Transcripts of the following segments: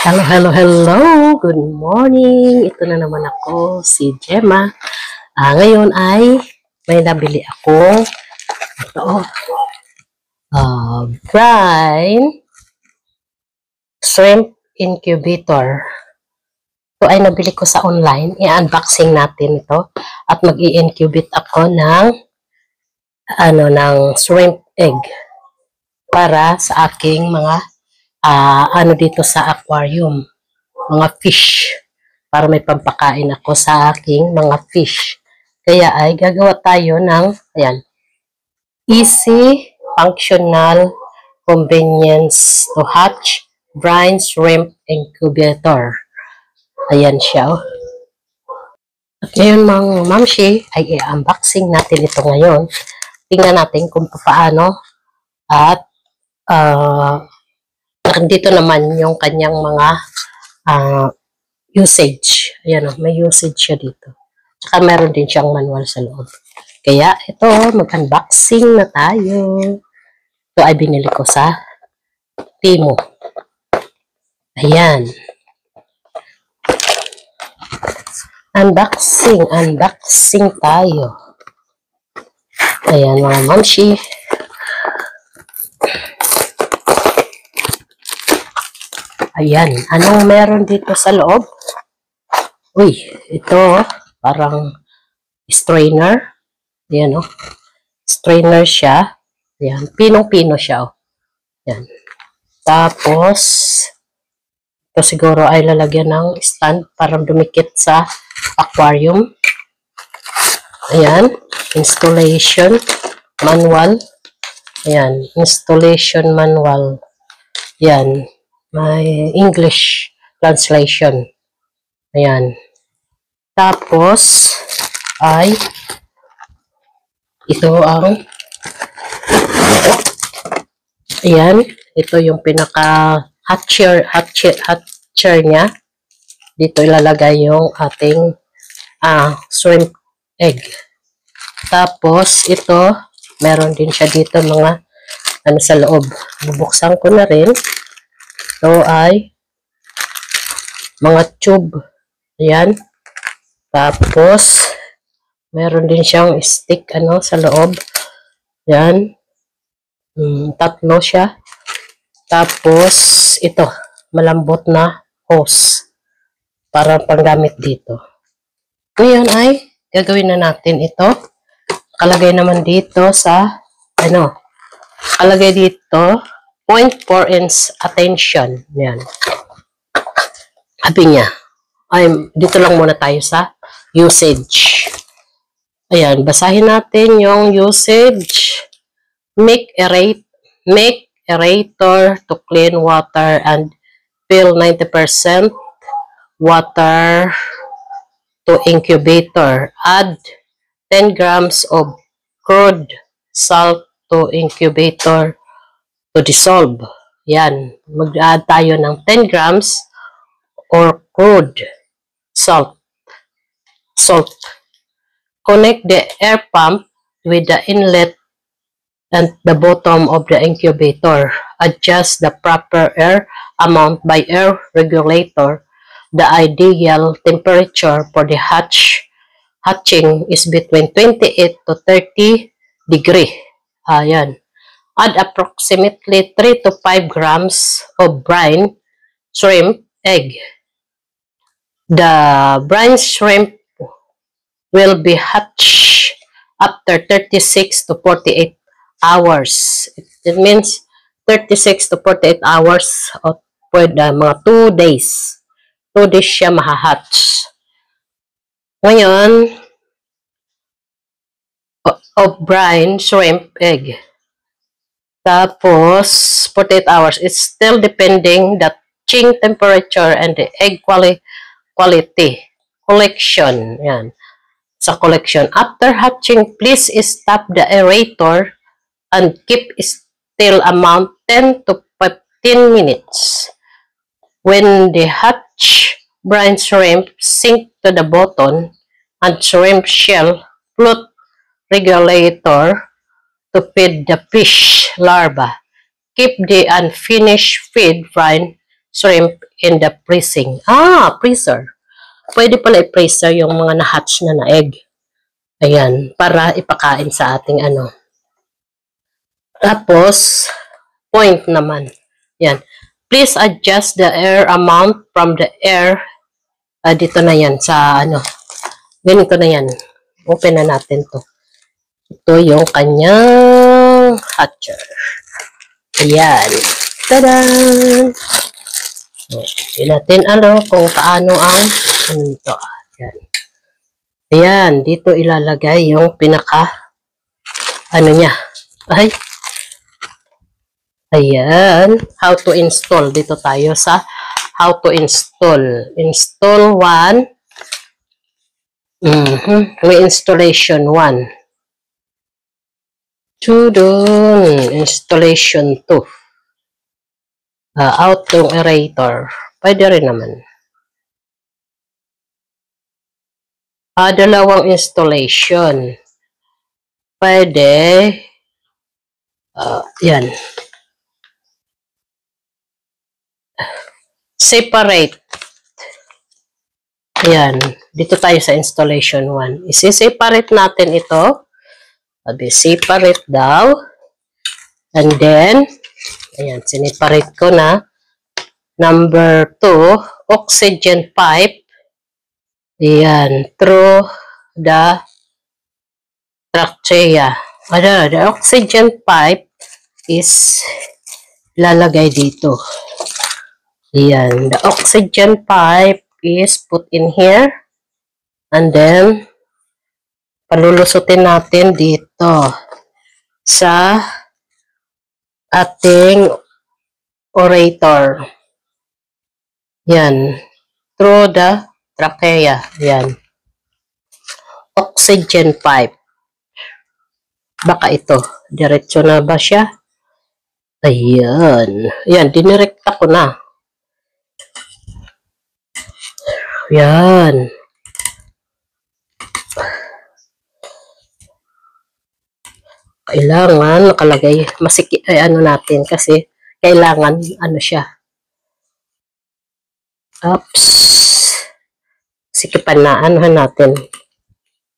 Hello, hello, hello! Good morning! Ito na naman ako, si Gemma. Ngayon ay may nabili ako. Ito, brine shrimp incubator. Ito ay nabili ko sa online. I-unboxing natin ito. At mag-i-incubate ako ng shrimp egg para sa aking mga dito sa aquarium, mga fish, para may pampakain ako sa aking mga fish. Kaya ay gagawa tayo ng easy, functional, convenience to hatch brine shrimp incubator. Ayan siya. At ngayon mga mamshi ay i-unboxing natin ito ngayon. Tingnan natin kung paano at dito naman yung kanyang mga usage. Ayan may usage siya dito. Tsaka meron din siyang manual sa loob. Kaya ito, mag-unboxing na tayo. Ito ay binili ko sa Temu. Ayan. Unboxing tayo. Ayan mga mamshi. Ayan, anong meron dito sa loob? Uy, ito parang strainer. Ayan strainer siya. Ayan, pinong-pino siya Ayan. Tapos, ito siguro ay lalagyan ng stand para dumikit sa aquarium. Ayan, installation manual. Ayan, installation manual. Ayan. May English translation. Ayan. Tapos, ay, ito ang, ayan, ito yung pinaka-hatcher niya. Dito ilalagay yung ating shrimp egg. Tapos, ito, meron din siya dito mga, sa loob. Bubuksan ko na rin. Ito ay mga tube. Ayan. Tapos, meron din siyang stick sa loob. Ayan. Tatlo siya. Tapos, ito, malambot na hose para panggamit dito. Ngayon ay gagawin na natin ito. Kalagay naman dito sa kalagay dito 0.4 inch attention. Yan. Sabi niya, dito lang muna tayo sa usage. Ayan, basahin natin yung usage. Make aerator to clean water and fill 90% water to incubator. Add 10 grams of crude salt to incubator to dissolve. Yan. Mag-add tayo ng 10 grams or crude salt. Connect the air pump with the inlet and the bottom of the incubator. Adjust the proper air amount by air regulator. The ideal temperature for the hatching is between 28 to 30 degree. Ayan. Add approximately 3 to 5 grams of brine shrimp egg. The brine shrimp will be hatched after 36 to 48 hours. It means 36 to 48 hours o mga 2 days. 2 days siya mahahatch. Ngayon, of brine shrimp egg. Tapos, 48 hours. It's still depending the hatching temperature and the egg quality. Collection. Yan. Sa collection. After hatching, please stop the aerator and keep still amount 10 to 15 minutes. When the hatch brine shrimp sink to the bottom and shrimp shell float regulator to feed the fish larva. Keep the unfinished feed brine shrimp in the freezing. Freezer. Pwede pala i-freezer yung mga na-hatch na egg. Ayan, para ipakain sa ating ano. Tapos, point naman. Yan. Please adjust the air amount from the air. Dito na yan sa ano. Ganito na yan. Open na natin to. Ito yung kanyang hatcher. Ayan. Tada! Hindi natin kung paano ang ito. Ayan. Ayan. Dito ilalagay yung pinaka niya. Ay. Ayan. How to install. Dito tayo sa how to install. Install 1. May installation 1. Installation 2. Auto aerator. Pwede rin naman. Dalawang installation. Pwede. Yan. Separate. Ayan. Dito tayo sa installation 1. Isi-separate natin ito. Sabi, separate daw. And then, ayan, sineparate ko na. Number 2, oxygen pipe. Ayan, through the trachea. The oxygen pipe is lalagay dito. Ayan, the oxygen pipe is put in here. And then, palulusutin natin dito sa ating aerator. Yan. Through the trachea. Yan. Oxygen pipe. Baka ito. Diretso na ba siya? Ayan. Yan. Dinirekta ko na. Yan. Kailangan nakalagay masikip natin kasi kailangan siya. Oops. Sikipan na natin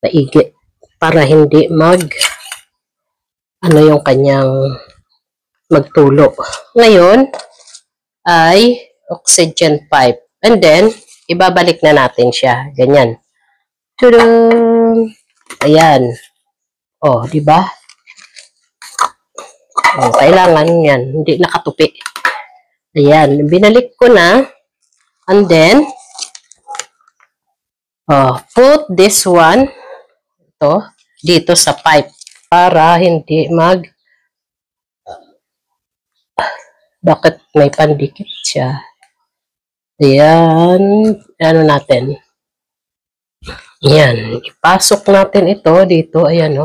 maigi para hindi yung kanyang magtulo. Ngayon ay oxygen pipe. And then ibabalik na natin siya. Ganyan. Tudum! Ayan. Di ba? Kailangan yan. Hindi nakatupi. Ayan. Binalik ko na. And then, put this one, dito sa pipe. Para hindi bakit may pandikit siya? Ayan. Natin. Ayan. Ipasok natin ito dito. Ayan,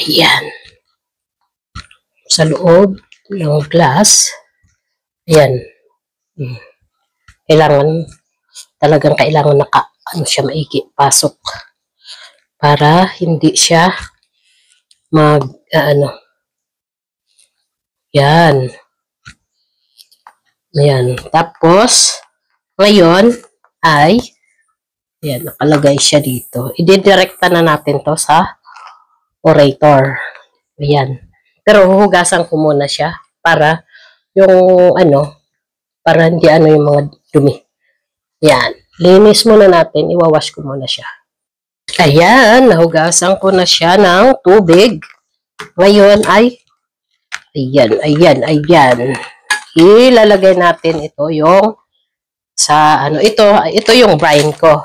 Ayan. Sa loob ng glass. Ayan. Talagang kailangan siya maigi. Pasok. Para hindi siya Yan. Ayan. Tapos, ngayon ay ayan, nakalagay siya dito. Ididirekta na natin to sa aerator. Ayan. Pero huhugasan ko muna siya para yung para hindi yung mga dumi. Ayan. Linis muna natin. Iwawash ko muna siya. Ayan. Nahugasan ko na siya ng tubig. Ngayon ay ayan. Ilalagay natin ito yung sa ito yung brine ko.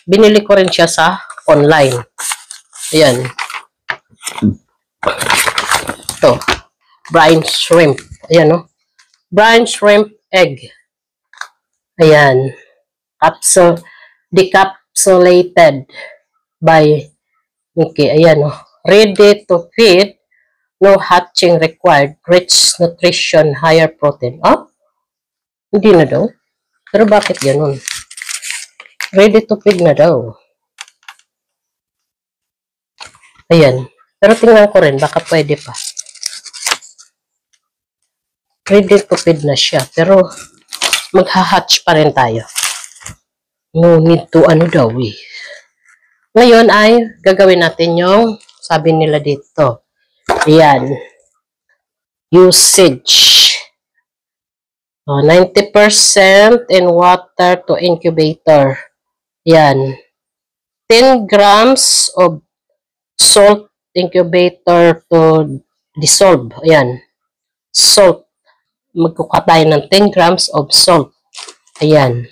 Binili ko rin siya sa online. Ayan. Ito. Brine shrimp. Ayan, brine shrimp egg. Ayan. Decapsulated by ayan, ready to feed. No hatching required. Rich nutrition, higher protein. Hindi na daw. Pero bakit ganun? Ready to feed na daw. Ayan. Pero tingnan ko rin, baka pwede pa. ready to feed na siya. Pero, magha-hatch pa rin tayo. No need to ano daw eh. Ngayon ay gagawin natin yung sabi nila dito. Ayan. Usage. 90% in water to incubator. Ayan. 10 grams of salt incubator to dissolve. Ayan. Salt. Magkuha tayo ng 10 grams of salt. Ayan.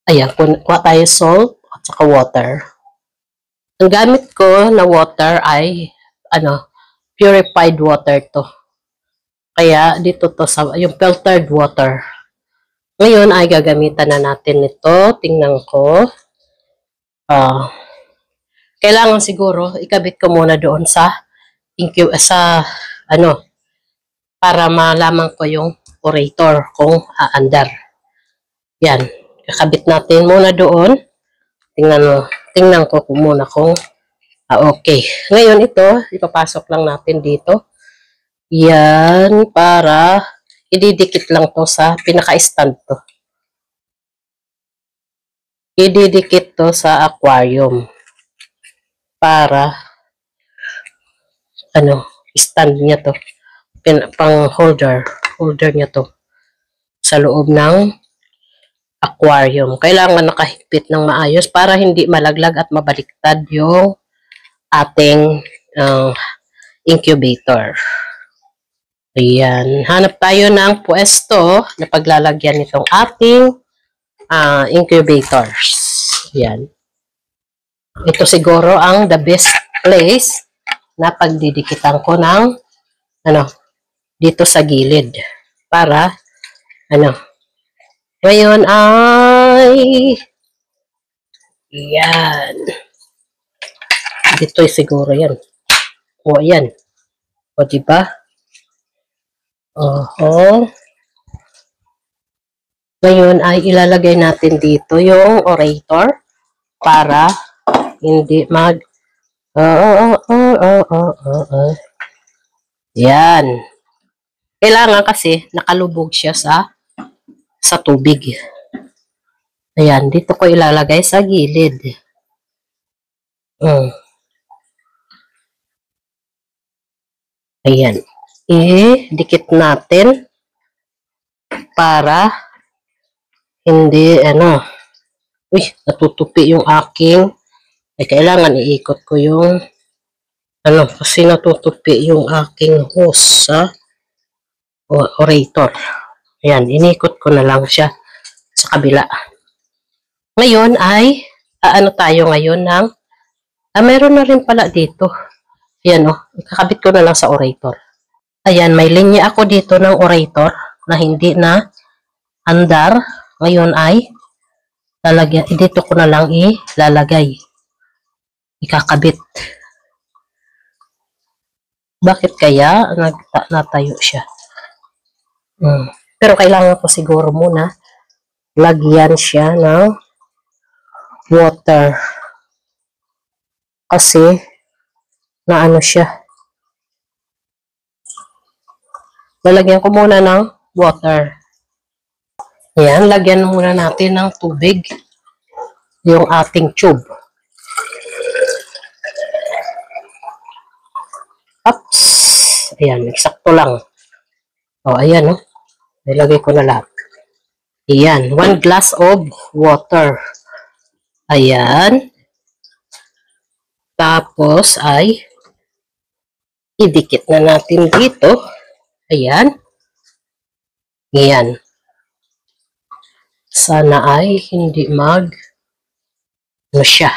Ayan. Kuha tayo salt at saka water. Ang gamit ko na water ay purified water to. Kaya dito to sa yung filtered water. Ngayon ay gagamitan na natin ito. Tingnan ko. Kailangan siguro ikabit ko muna doon sa para malaman ko yung orator kung aandar. Yan. Kakabit natin muna doon. Tingnan ko muna kung okay. Ngayon ito, ipapasok lang natin dito. Yan, para ididikit lang to sa pinaka-stand to. Ididikit to sa aquarium. Para, stand niya to. Pang holder niya to. Sa loob ng aquarium. Kailangan nakahigpit ng maayos para hindi malaglag at mabaliktad yung ating incubator. Ayan. Hanap tayo ng pwesto na paglalagyan nitong ating incubators. Ayan. Ito siguro ang the best place na pagdidikitan ko ng dito sa gilid. Para ngayon ay yan. Dito siguro yan. O yan. O diba? Ngayon ay ilalagay natin dito yung orator para hindi mag yan. Kailangan kasi nakalubog siya sa tubig. Ayan, dito ko ilalagay sa gilid. Ayan. Dikit natin para hindi natutupi yung aking kailangan iikot ko yung kasi natutupi yung aking hose sa orator. Ayan, inikot ko na lang siya sa kabila. Ngayon ay tayo ngayon ng meron na rin pala dito. Ayan ikakabit ko na lang sa orator. Ayan, may linya ako dito ng orator na hindi na andar. Ngayon ay dito ko na lang ilalagay. Ikakabit. Bakit kaya natayo siya? Pero kailangan ko siguro muna lagyan siya ng water. Kasi siya. Lalagyan ko muna ng water. Ayan, lagyan muna natin ng tubig yung ating tube. Oops. Ayan, eksakto lang. Ayan nilagay ko na lahat. Ayan, 1 glass of water. Ayan. Tapos ay idikit na natin dito. Ayan. Ayan. Sana ay hindi siya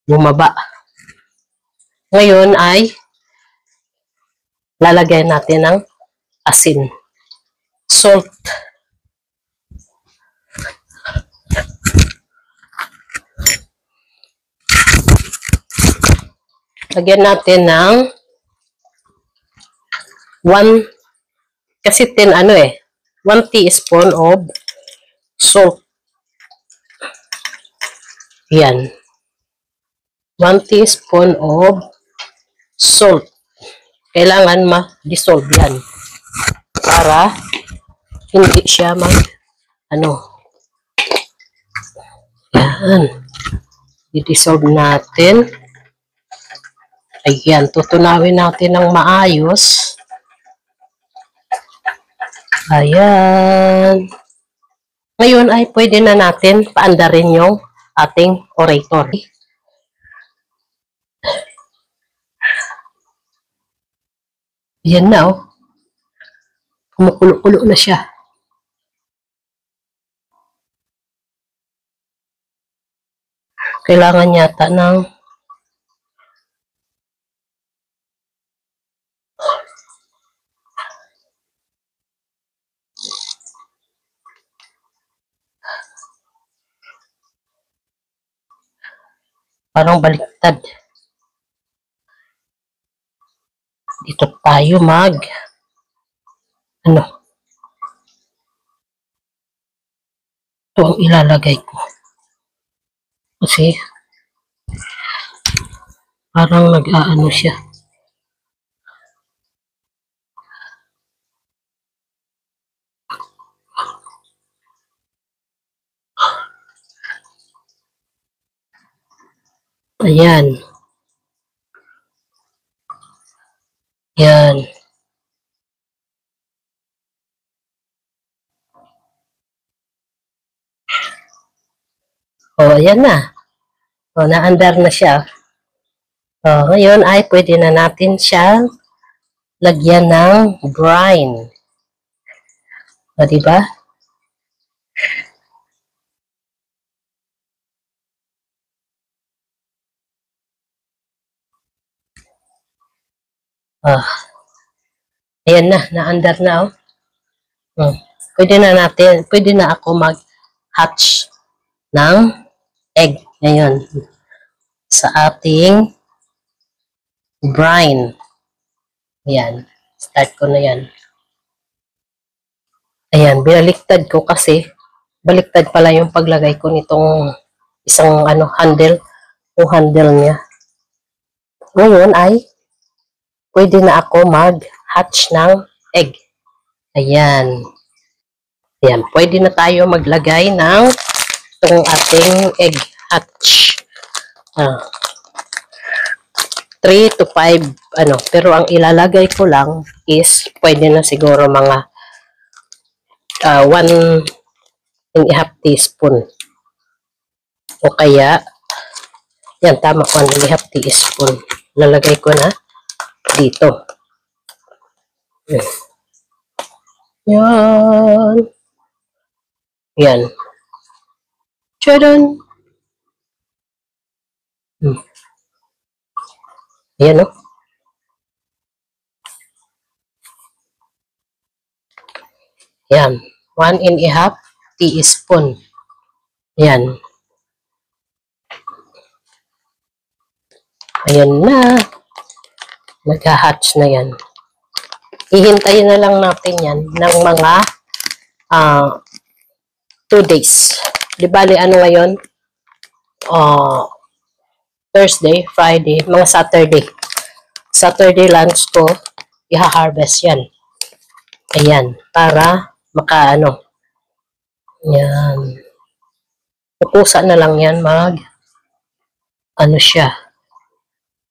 bumaba. Ngayon ay lalagay natin ng asin. Salt. Lagyan natin ng 1 teaspoon of salt. Yan. 1 teaspoon of salt. kailangan ma-dissolve yan para hindi siya yan, i-dissolve natin. Ayan, tutunawin natin ng maayos. Ayan. Ngayon ay pwede na natin paandarin yung ating orator. Ayan na, oh. Kumukulo-kulo na siya. Kailangan yata ng parang baliktad. Dito tayo ito ang ilalagay ko. Kasi parang nag-aano siya. Ayan. Yan. O, ayan na. O, naandar na siya. O, ngayon ay pwede na natin siyang lagyan ng brine. O, diba? Ayan na, naandar na, oh. Pwede na ako mag-hatch ng egg ngayon sa ating brine. Ayan, start ko na yan. Ayan, binaliktad ko kasi baliktad pala yung paglagay ko nitong isang handle, yung handle niya. Ngayon ay pwede na ako mag-hatch ng egg. Ayan. Ayan, pwede na tayo maglagay ng itong ating egg hatch. 3 to 5, pero ang ilalagay ko lang is pwede na siguro mga 1.5 teaspoon. O kaya, yan, tama, 1.5 teaspoon. Lalagay ko na dito. Yan. Yan. Tchadan! Yan, oh. Yan. 1.5 teaspoon. Yan. Ayan na. Nag-hatch na yan. Ihintayin na lang natin yan ng mga 2 days. Di bali, ngayon? Thursday, Friday, mga Saturday. Saturday lunch ko, iha-harvest yan. Ayan, para yan. Pupusa na lang yan, siya.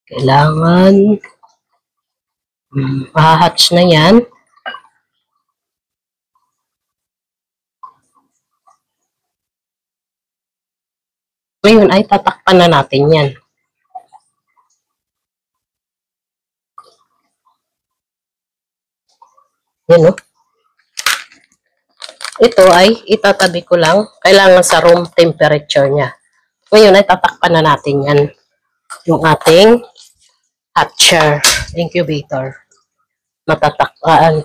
Kailangan, mahatch na yan. Ngayon ay tatakpan na natin yan. Yan, oh. Ito ay itatabi ko lang. Kailangan sa room temperature niya. Ngayon ay tatakpan na natin yan. Yung ating hatcher incubator. Tatakpan.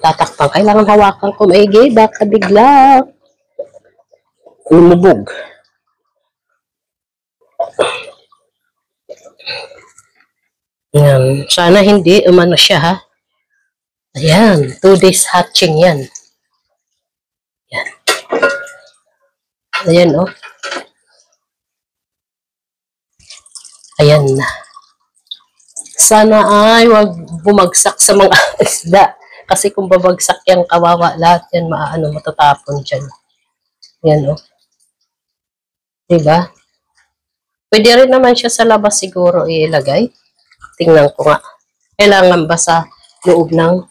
Kailangan hawakan ko maigi. Baka bigla lumubog. Yan. Sana hindi siya, ha. Ayan. 2 days hatching yan. Yan. Ayan, oh. Ayan na. Sana ay wag bumagsak sa mga isda. Kasi kung babagsak yan, kawawa lahat yan, matatapon dyan. Yan, oh. Diba? Pwede rin naman siya sa labas siguro ilagay. Tingnan ko nga. Kailangan ba sa loob ng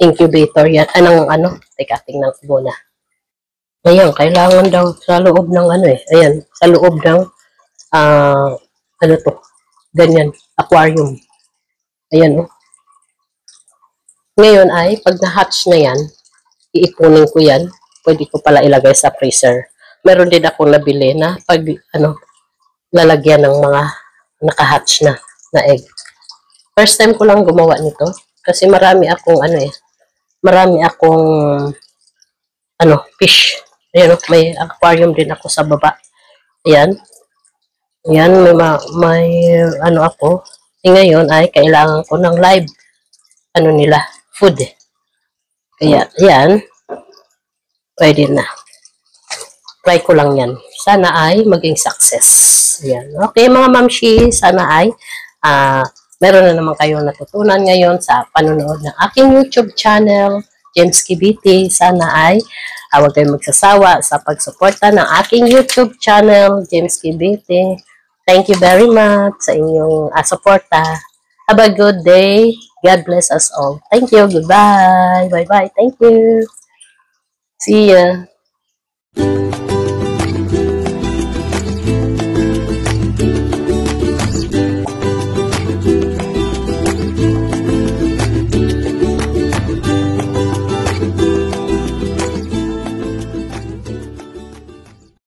incubator yan? Teka, tingnan ko muna. Ayan, kailangan daw sa loob ng ayan, sa loob ng, ganyan, aquarium. Ayan, oh. Ngayon ay, pag na-hatch na yan, iipunin ko yan. Pwede ko pala ilagay sa freezer. Meron din ako nabili na pag, lalagyan ng mga naka-hatch na egg. First time ko lang gumawa nito. Kasi marami akong, fish. Ayan, may aquarium din ako sa baba. Ayan. Ayan, may ako. Ngayon ay kailangan ko ng live, food. Kaya, ayan. Pwede na. Try ko lang yan. Sana ay maging success. Ayan. Okay, mga mamshi, sana ay, meron na naman kayong natutunan ngayon sa panonood ng aking YouTube channel, James Kibiti. Sana ay huwag kayong magsasawa sa pagsuporta ng aking YouTube channel, James Kibiti. Thank you very much sa inyong suporta. Have a good day. God bless us all. Thank you. Goodbye. Bye-bye. Thank you. See ya.